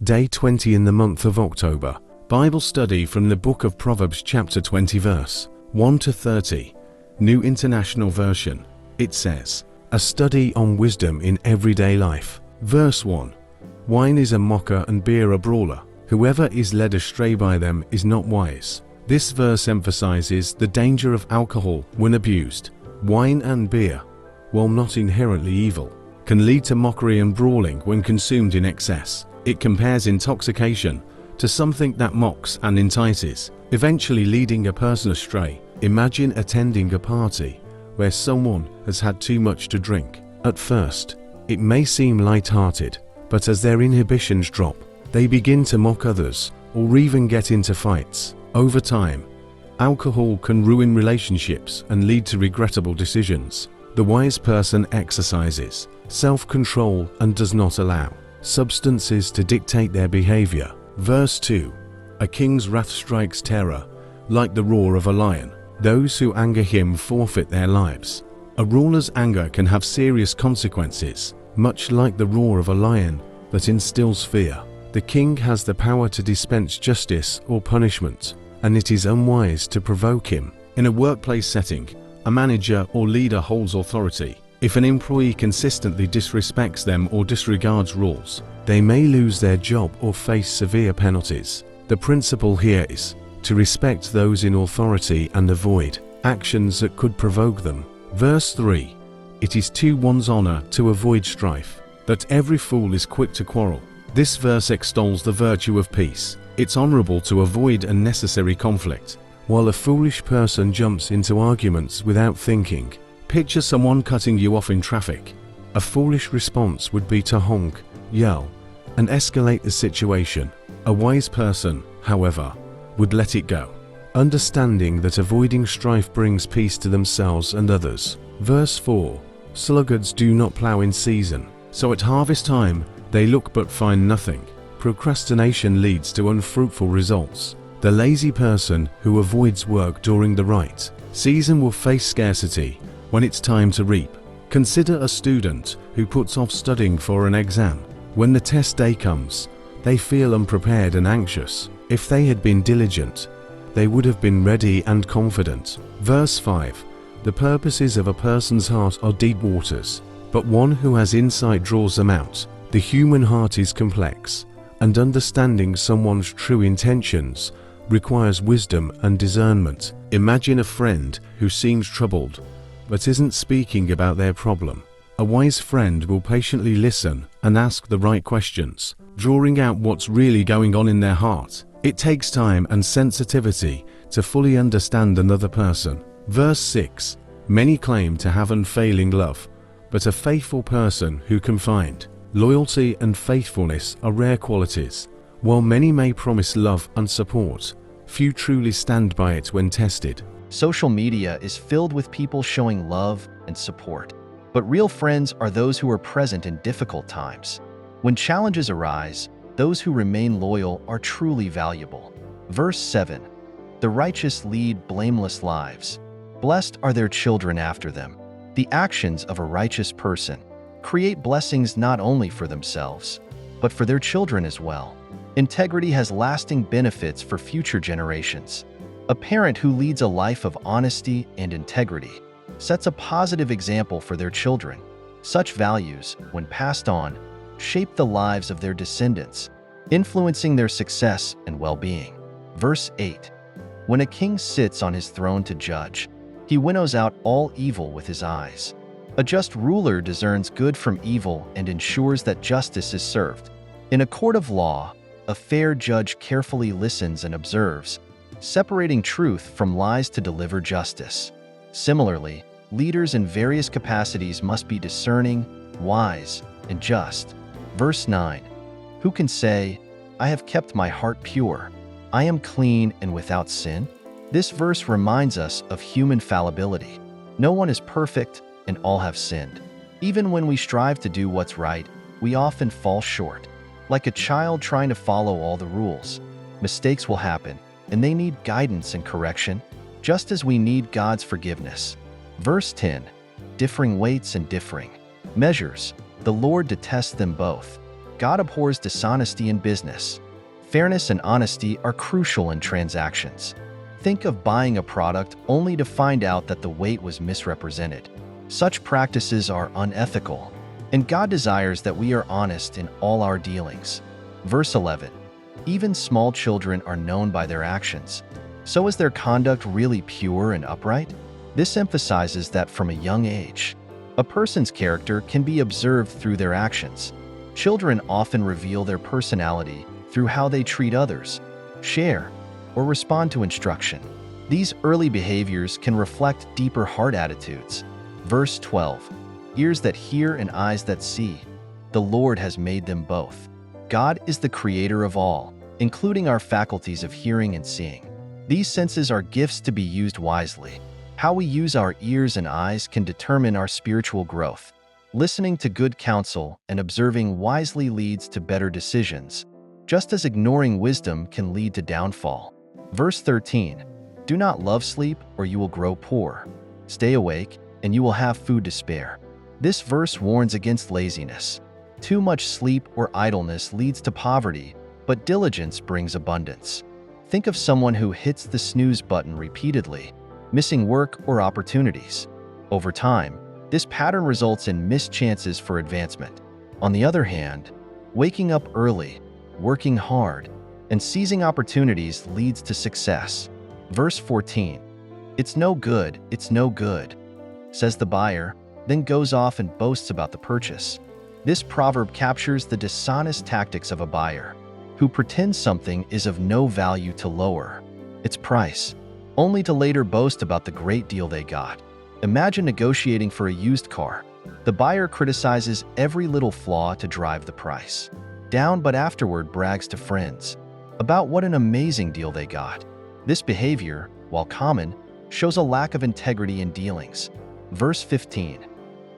Day 20 in the month of October. Bible study from the book of Proverbs chapter 20 verse 1 to 30. New International Version. It says, a study on wisdom in everyday life. Verse 1. Wine is a mocker and beer a brawler. Whoever is led astray by them is not wise. This verse emphasizes the danger of alcohol when abused. Wine and beer, while not inherently evil, can lead to mockery and brawling when consumed in excess. It compares intoxication to something that mocks and entices, eventually leading a person astray. Imagine attending a party where someone has had too much to drink. At first, it may seem light-hearted, but as their inhibitions drop, they begin to mock others or even get into fights. Over time, alcohol can ruin relationships and lead to regrettable decisions. The wise person exercises self-control and does not allow substances to dictate their behavior. Verse 2. A king's wrath strikes terror, like the roar of a lion. Those who anger him forfeit their lives. A ruler's anger can have serious consequences, much like the roar of a lion that instills fear. The king has the power to dispense justice or punishment, and it is unwise to provoke him. In a workplace setting, a manager or leader holds authority. If an employee consistently disrespects them or disregards rules, they may lose their job or face severe penalties. The principle here is to respect those in authority and avoid actions that could provoke them. Verse 3. It is to one's honor to avoid strife, that every fool is quick to quarrel. This verse extols the virtue of peace. It's honorable to avoid unnecessary conflict, while a foolish person jumps into arguments without thinking. Picture someone cutting you off in traffic. A foolish response would be to honk, yell, and escalate the situation. A wise person, however, would let it go, understanding that avoiding strife brings peace to themselves and others. Verse 4. Sluggards do not plow in season, so at harvest time they look but find nothing. Procrastination leads to unfruitful results. The lazy person who avoids work during the right season will face scarcity when it's time to reap. Consider a student who puts off studying for an exam. When the test day comes, they feel unprepared and anxious. If they had been diligent, they would have been ready and confident. Verse 5. The purposes of a person's heart are deep waters, but one who has insight draws them out. The human heart is complex, and understanding someone's true intentions requires wisdom and discernment. Imagine a friend who seems troubled but isn't speaking about their problem. A wise friend will patiently listen and ask the right questions, drawing out what's really going on in their heart. It takes time and sensitivity to fully understand another person. Verse 6. Many claim to have unfailing love, but a faithful person who can find. Loyalty and faithfulness are rare qualities. While many may promise love and support, few truly stand by it when tested. Social media is filled with people showing love and support, but real friends are those who are present in difficult times. When challenges arise, those who remain loyal are truly valuable. Verse 7. The righteous lead blameless lives. Blessed are their children after them. The actions of a righteous person create blessings not only for themselves, but for their children as well. Integrity has lasting benefits for future generations. A parent who leads a life of honesty and integrity sets a positive example for their children. Such values, when passed on, shape the lives of their descendants, influencing their success and well-being. Verse 8. When a king sits on his throne to judge, he winnows out all evil with his eyes. A just ruler discerns good from evil and ensures that justice is served. In a court of law, a fair judge carefully listens and observes, separating truth from lies to deliver justice. Similarly, leaders in various capacities must be discerning, wise, and just. Verse 9. Who can say, I have kept my heart pure, I am clean and without sin? This verse reminds us of human fallibility. No one is perfect, and all have sinned. Even when we strive to do what's right, we often fall short. Like a child trying to follow all the rules, mistakes will happen, and they need guidance and correction, just as we need God's forgiveness. Verse 10. Differing weights and differing measures. The Lord detests them both. God abhors dishonesty in business. Fairness and honesty are crucial in transactions. Think of buying a product only to find out that the weight was misrepresented. Such practices are unethical, and God desires that we are honest in all our dealings. Verse 11. Even small children are known by their actions. So is their conduct really pure and upright? This emphasizes that from a young age, a person's character can be observed through their actions. Children often reveal their personality through how they treat others, share, or respond to instruction. These early behaviors can reflect deeper heart attitudes. Verse 12. Ears that hear and eyes that see. The Lord has made them both. God is the creator of all, including our faculties of hearing and seeing. These senses are gifts to be used wisely. How we use our ears and eyes can determine our spiritual growth. Listening to good counsel and observing wisely leads to better decisions, just as ignoring wisdom can lead to downfall. Verse 13. Do not love sleep, or you will grow poor. Stay awake, and you will have food to spare. This verse warns against laziness. Too much sleep or idleness leads to poverty, but diligence brings abundance. Think of someone who hits the snooze button repeatedly, missing work or opportunities. Over time, this pattern results in missed chances for advancement. On the other hand, waking up early, working hard, and seizing opportunities leads to success. Verse 14. It's no good, says the buyer, then goes off and boasts about the purchase. This proverb captures the dishonest tactics of a buyer who pretends something is of no value to lower its price, only to later boast about the great deal they got. Imagine negotiating for a used car. The buyer criticizes every little flaw to drive the price down, but afterward brags to friends about what an amazing deal they got. This behavior, while common, shows a lack of integrity in dealings. Verse 15.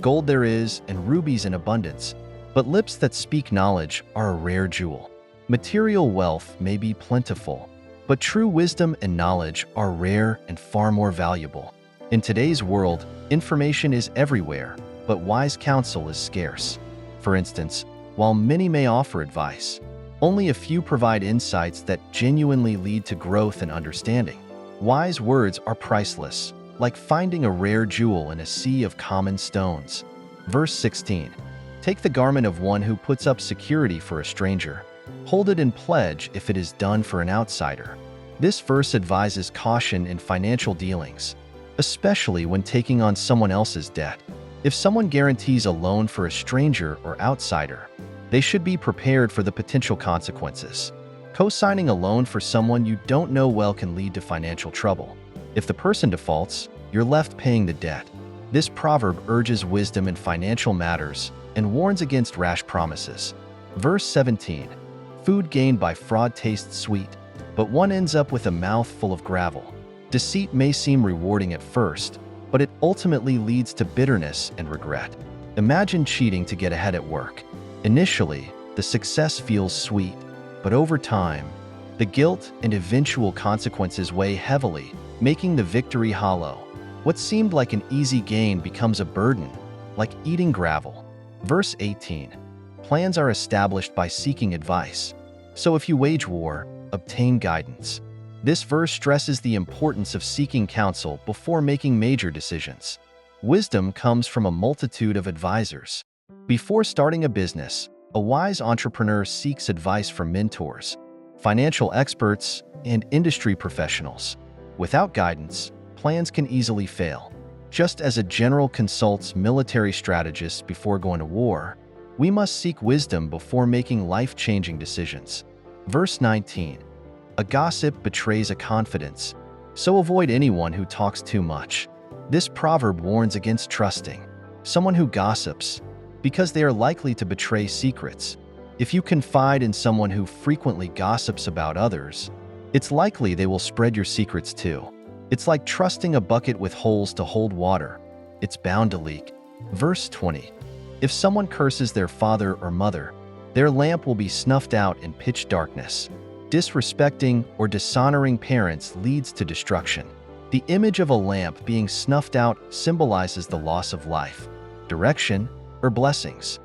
Gold there is and rubies in abundance, but lips that speak knowledge are a rare jewel. Material wealth may be plentiful, but true wisdom and knowledge are rare and far more valuable. In today's world, information is everywhere, but wise counsel is scarce. For instance, while many may offer advice, only a few provide insights that genuinely lead to growth and understanding. Wise words are priceless, like finding a rare jewel in a sea of common stones. Verse 16. Take the garment of one who puts up security for a stranger. Hold it in pledge if it is done for an outsider. This verse advises caution in financial dealings, especially when taking on someone else's debt. If someone guarantees a loan for a stranger or outsider, they should be prepared for the potential consequences. Co-signing a loan for someone you don't know well can lead to financial trouble. If the person defaults, you're left paying the debt. This proverb urges wisdom in financial matters and warns against rash promises. Verse 17. Food gained by fraud tastes sweet, but one ends up with a mouth full of gravel. Deceit may seem rewarding at first, but it ultimately leads to bitterness and regret. Imagine cheating to get ahead at work. Initially, the success feels sweet, but over time, the guilt and eventual consequences weigh heavily, making the victory hollow. What seemed like an easy gain becomes a burden, like eating gravel. Verse 18. Plans are established by seeking advice. So if you wage war, obtain guidance. This verse stresses the importance of seeking counsel before making major decisions. Wisdom comes from a multitude of advisors. Before starting a business, a wise entrepreneur seeks advice from mentors, financial experts, and industry professionals. Without guidance, plans can easily fail. Just as a general consults military strategists before going to war, we must seek wisdom before making life-changing decisions. Verse 19. A gossip betrays a confidence, so avoid anyone who talks too much. This proverb warns against trusting someone who gossips, because they are likely to betray secrets. If you confide in someone who frequently gossips about others, it's likely they will spread your secrets too. It's like trusting a bucket with holes to hold water. It's bound to leak. Verse 20. If someone curses their father or mother, their lamp will be snuffed out in pitch darkness. Disrespecting or dishonoring parents leads to destruction. The image of a lamp being snuffed out symbolizes the loss of life, direction, or blessings.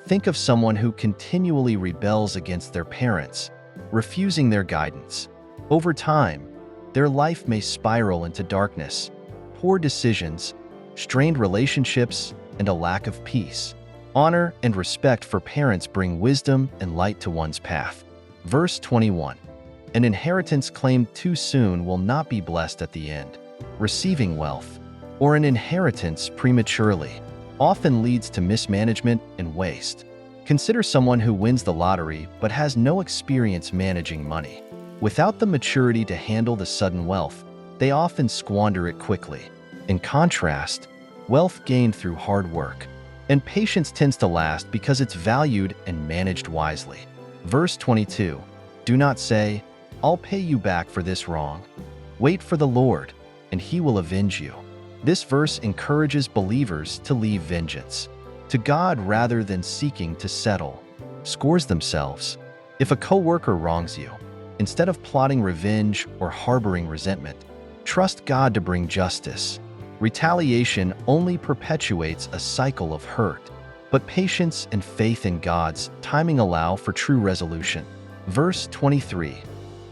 Think of someone who continually rebels against their parents, refusing their guidance. Over time, their life may spiral into darkness, poor decisions, strained relationships, and a lack of peace. Honor and respect for parents bring wisdom and light to one's path. Verse 21. An inheritance claimed too soon will not be blessed at the end. Receiving wealth, or an inheritance prematurely, often leads to mismanagement and waste. Consider someone who wins the lottery but has no experience managing money. Without the maturity to handle the sudden wealth, they often squander it quickly. In contrast, wealth gained through hard work and patience tends to last because it's valued and managed wisely. Verse 22. Do not say, "I'll pay you back for this wrong." Wait for the Lord, and he will avenge you. This verse encourages believers to leave vengeance to God rather than seeking to settle scores themselves. If a coworker wrongs you, instead of plotting revenge or harboring resentment, trust God to bring justice. Retaliation only perpetuates a cycle of hurt, but patience and faith in God's timing allow for true resolution. Verse 23.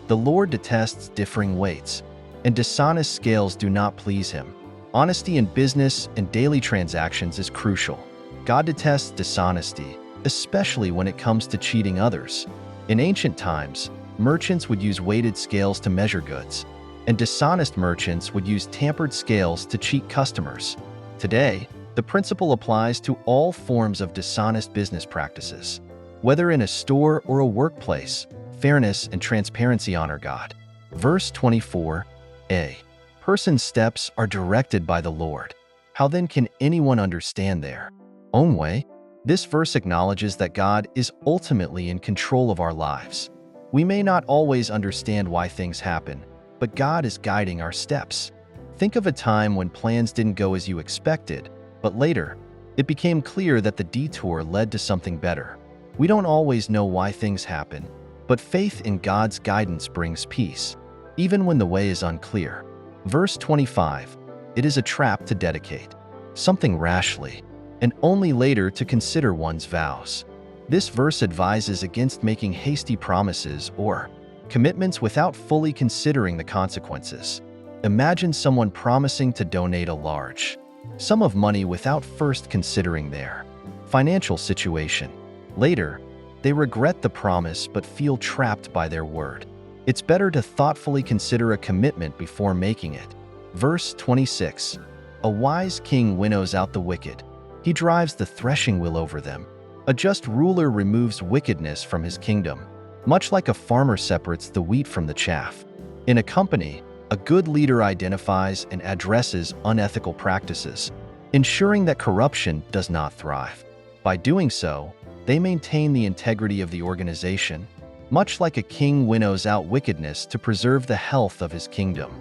The Lord detests differing weights, and dishonest scales do not please him. Honesty in business and daily transactions is crucial. God detests dishonesty, especially when it comes to cheating others. In ancient times, merchants would use weighted scales to measure goods, and dishonest merchants would use tampered scales to cheat customers. Today, the principle applies to all forms of dishonest business practices. Whether in a store or a workplace, fairness and transparency honor God. Verse 24a. Person's steps are directed by the Lord. How then can anyone understand their own way? This verse acknowledges that God is ultimately in control of our lives. We may not always understand why things happen, but God is guiding our steps. Think of a time when plans didn't go as you expected, but later, it became clear that the detour led to something better. We don't always know why things happen, but faith in God's guidance brings peace, even when the way is unclear. Verse 25. It is a trap to dedicate something rashly, and only later to consider one's vows. This verse advises against making hasty promises or commitments without fully considering the consequences. Imagine someone promising to donate a large sum of money without first considering their financial situation. Later, they regret the promise but feel trapped by their word. It's better to thoughtfully consider a commitment before making it. Verse 26. A wise king winnows out the wicked. He drives the threshing wheel over them. A just ruler removes wickedness from his kingdom, much like a farmer separates the wheat from the chaff. In a company, a good leader identifies and addresses unethical practices, ensuring that corruption does not thrive. By doing so, they maintain the integrity of the organization, much like a king winnows out wickedness to preserve the health of his kingdom.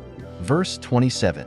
Verse 27.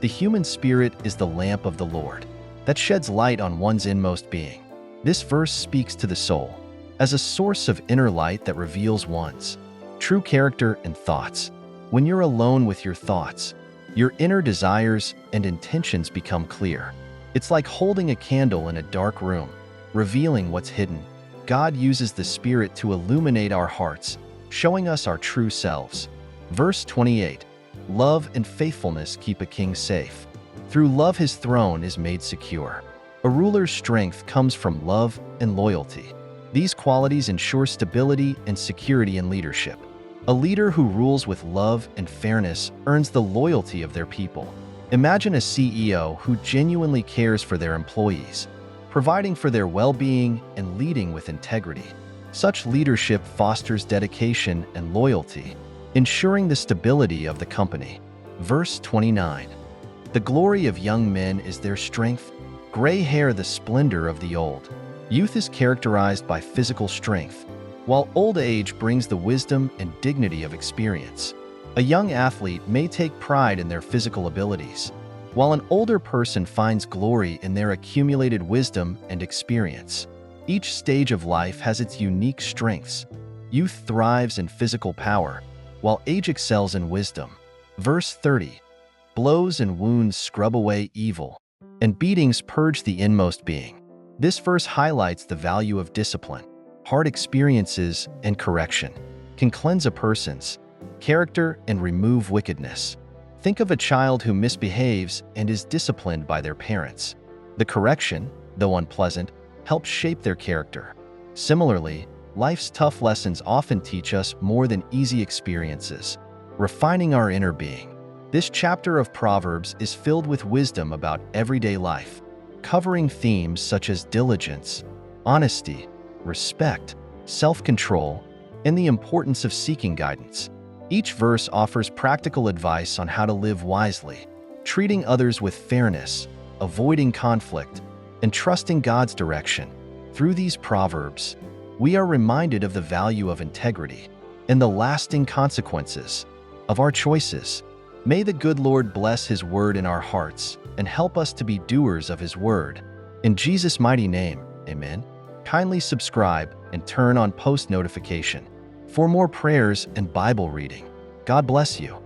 The human spirit is the lamp of the Lord that sheds light on one's inmost being. This verse speaks to the soul as a source of inner light that reveals one's true character and thoughts. When you're alone with your thoughts, your inner desires and intentions become clear. It's like holding a candle in a dark room, revealing what's hidden. God uses the Spirit to illuminate our hearts, showing us our true selves. Verse 28. Love and faithfulness keep a king safe. Through love his throne is made secure. A ruler's strength comes from love and loyalty. These qualities ensure stability and security in leadership. A leader who rules with love and fairness earns the loyalty of their people. Imagine a CEO who genuinely cares for their employees, providing for their well-being and leading with integrity. Such leadership fosters dedication and loyalty, ensuring the stability of the company. Verse 29. The glory of young men is their strength, gray hair the splendor of the old. Youth is characterized by physical strength, while old age brings the wisdom and dignity of experience. A young athlete may take pride in their physical abilities, while an older person finds glory in their accumulated wisdom and experience. Each stage of life has its unique strengths. Youth thrives in physical power, while age excels in wisdom. Verse 30. Blows and wounds scrub away evil, and beatings purge the inmost being. This verse highlights the value of discipline. Hard experiences and correction can cleanse a person's character and remove wickedness. Think of a child who misbehaves and is disciplined by their parents. The correction, though unpleasant, helps shape their character. Similarly, life's tough lessons often teach us more than easy experiences, refining our inner being. This chapter of Proverbs is filled with wisdom about everyday life, covering themes such as diligence, honesty, respect, self-control, and the importance of seeking guidance. Each verse offers practical advice on how to live wisely, treating others with fairness, avoiding conflict, and trusting God's direction. Through these proverbs, we are reminded of the value of integrity and the lasting consequences of our choices. May the good Lord bless His word in our hearts and help us to be doers of His word. In Jesus' mighty name, amen. Kindly subscribe and turn on post notification for more prayers and Bible reading. God bless you.